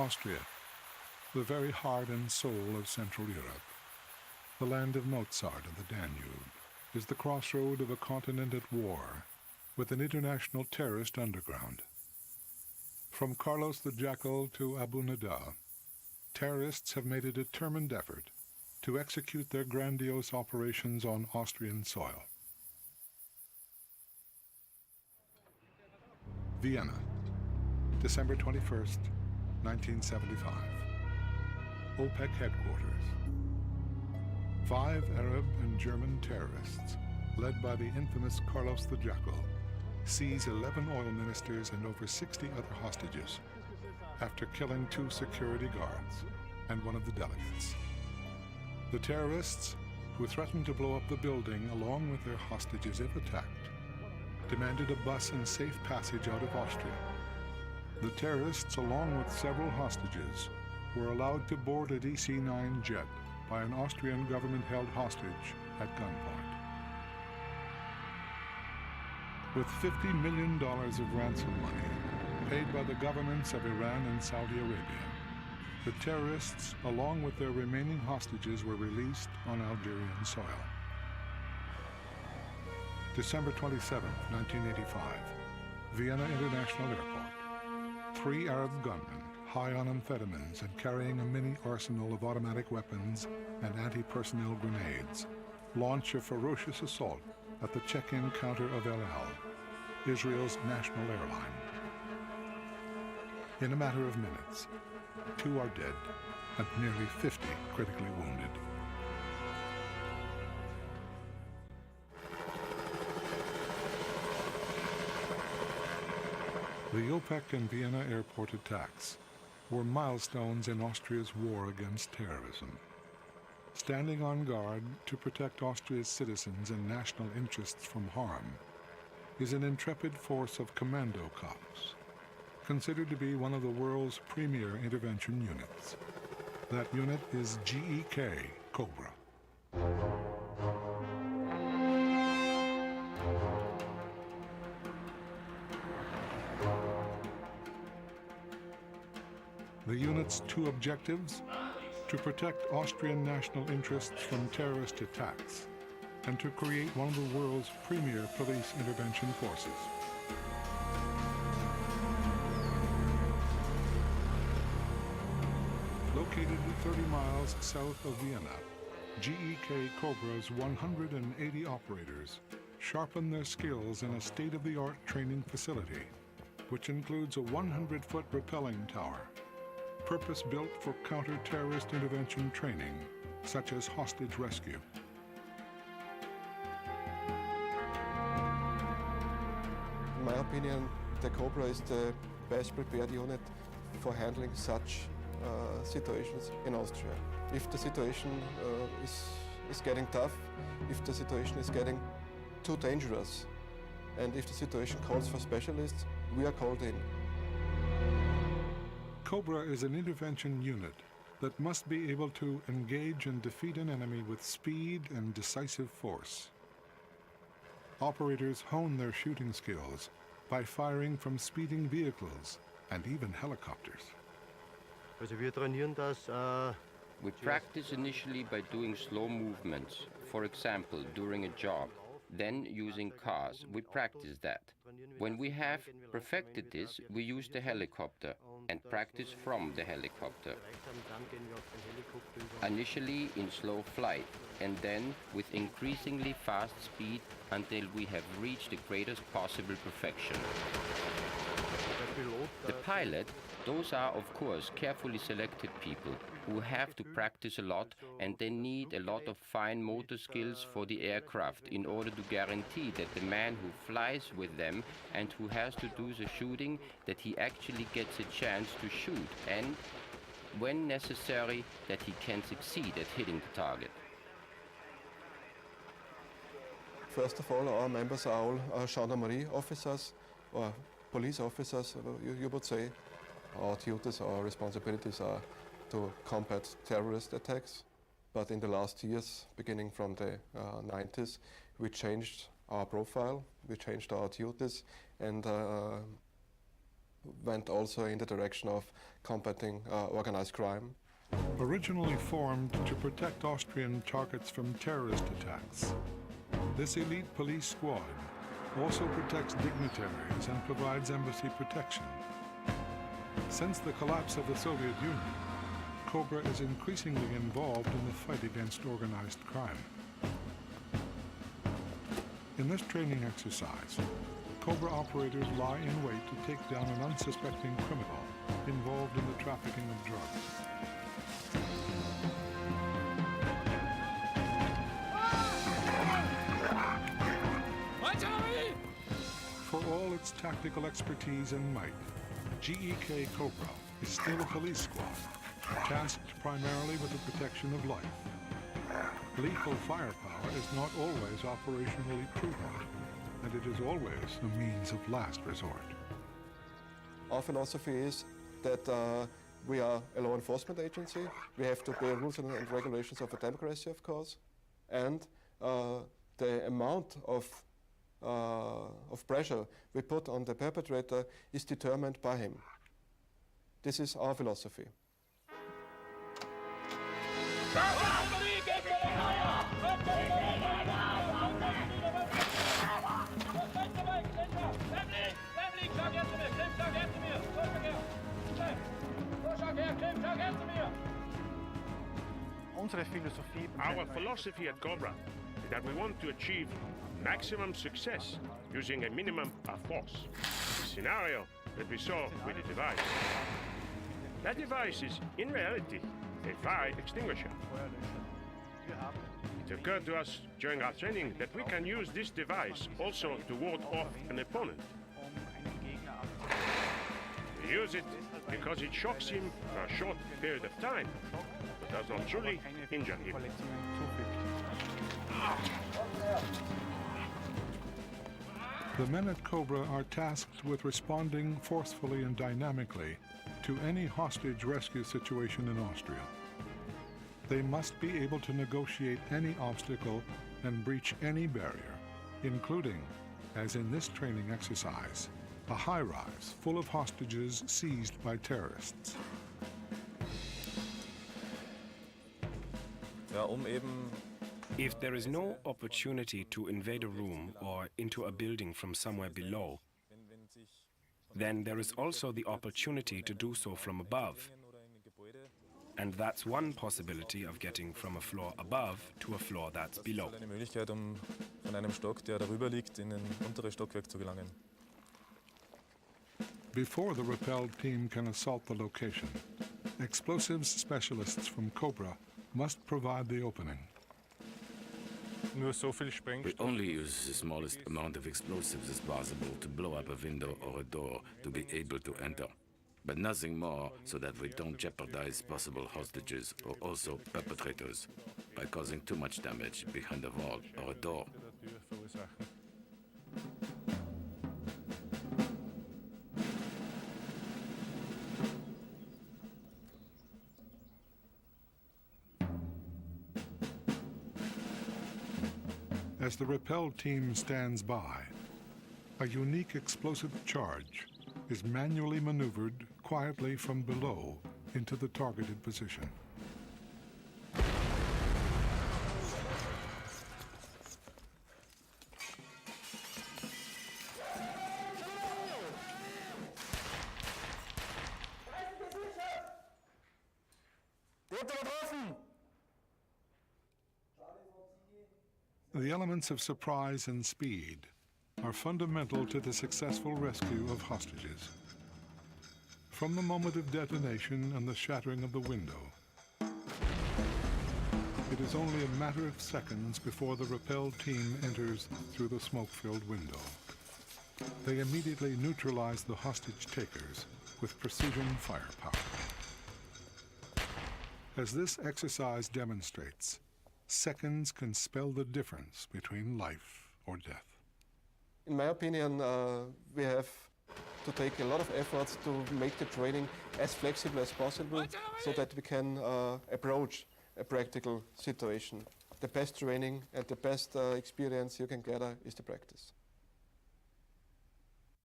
Austria, the very heart and soul of Central Europe, the land of Mozart and the Danube, is the crossroad of a continent at war with an international terrorist underground. From Carlos the Jackal to Abu Nida, terrorists have made a determined effort to execute their grandiose operations on Austrian soil. Vienna, December 21st, 1975. OPEC headquarters. 5 Arab and German terrorists, led by the infamous Carlos the Jackal, seize 11 oil ministers and over 60 other hostages after killing 2 security guards and one of the delegates. The terrorists, who threatened to blow up the building along with their hostages if attacked, demanded a bus and safe passage out of Austria. The terrorists, along with several hostages, were allowed to board a DC-9 jet by an Austrian government-held hostage at gunpoint. With $50 million of ransom money paid by the governments of Iran and Saudi Arabia, the terrorists, along with their remaining hostages, were released on Algerian soil. December 27, 1985, Vienna International Airport. 3 Arab gunmen, high on amphetamines and carrying a mini arsenal of automatic weapons and anti-personnel grenades, launch a ferocious assault at the check-in counter of El Al, Israel's national airline. In a matter of minutes, 2 are dead and nearly 50 critically wounded. The OPEC and Vienna airport attacks were milestones in Austria's war against terrorism. Standing on guard to protect Austria's citizens and national interests from harm is an intrepid force of commando cops, considered to be one of the world's premier intervention units. That unit is EKO Cobra. The unit's 2 objectives: to protect Austrian national interests from terrorist attacks and to create one of the world's premier police intervention forces. Located 30 miles south of Vienna, EKO Cobra's 180 operators sharpen their skills in a state-of-the-art training facility, which includes a 100-foot rappelling tower, purpose-built for counter-terrorist intervention training, such as hostage rescue. In my opinion, the Cobra is the best prepared unit for handling such situations in Austria. If the situation is getting tough, if the situation is getting too dangerous, and if the situation calls for specialists, we are called in. Cobra is an intervention unit that must be able to engage and defeat an enemy with speed and decisive force. Operators hone their shooting skills by firing from speeding vehicles and even helicopters. We practice initially by doing slow movements, for example, during a jog. Then using cars, we practice that. When we have perfected this, we use the helicopter and practice from the helicopter. Initially in slow flight and then with increasingly fast speed until we have reached the greatest possible perfection. The pilot, those are of course carefully selected people who have to practice a lot, and they need a lot of fine motor skills for the aircraft in order to guarantee that the man who flies with them and who has to do the shooting, that he actually gets a chance to shoot and, when necessary, that he can succeed at hitting the target. First of all, our members are all gendarmerie officers or police officers, you would say. Our duties, our responsibilities are to combat terrorist attacks. But in the last years, beginning from the 90s, we changed our profile, we changed our duties, and went also in the direction of combating organized crime. Originally formed to protect Austrian targets from terrorist attacks, this elite police squad also protects dignitaries and provides embassy protection. Since the collapse of the Soviet Union, Cobra is increasingly involved in the fight against organized crime. In this training exercise, Cobra operators lie in wait to take down an unsuspecting criminal involved in the trafficking of drugs. For all its tactical expertise and might, EKO Cobra is still a police squad, tasked primarily with the protection of life. Lethal firepower is not always operationally prudent, and it is always a means of last resort. Our philosophy is that we are a law enforcement agency. We have to obey rules and regulations of a democracy, of course, and the amount of pressure we put on the perpetrator is determined by him. This is our philosophy. Our philosophy at Cobra is that we want to achieve maximum success using a minimum of force. The scenario that we saw with the device. That device is, in reality, a fire extinguisher. It occurred to us during our training that we can use this device also to ward off an opponent. We use it because it shocks him for a short period of time, but does not truly injure him. The men at Cobra are tasked with responding forcefully and dynamically to any hostage rescue situation in Austria. They must be able to negotiate any obstacle and breach any barrier, including, as in this training exercise, a high-rise full of hostages seized by terrorists. If there is no opportunity to invade a room or into a building from somewhere below, then there is also the opportunity to do so from above. And that's one possibility of getting from a floor above to a floor that's below. Eine Möglichkeit, von einem Stock, der darüber liegt, in ein unteres Stockwerk zu gelangen. Before the repelled team can assault the location, explosives specialists from Cobra must provide the opening. We only use the smallest amount of explosives as possible to blow up a window or a door to be able to enter, but nothing more so that we don't jeopardize possible hostages or also perpetrators by causing too much damage behind a wall or a door. As the repelled team stands by, a unique explosive charge is manually maneuvered quietly from below into the targeted position. The elements of surprise and speed are fundamental to the successful rescue of hostages. From the moment of detonation and the shattering of the window, it is only a matter of seconds before the repelled team enters through the smoke-filled window. They immediately neutralize the hostage takers with precision firepower. As this exercise demonstrates, seconds can spell the difference between life or death. In my opinion, we have to take a lot of efforts to make the training as flexible as possible so that we can approach a practical situation. The best training and the best experience you can gather is the practice.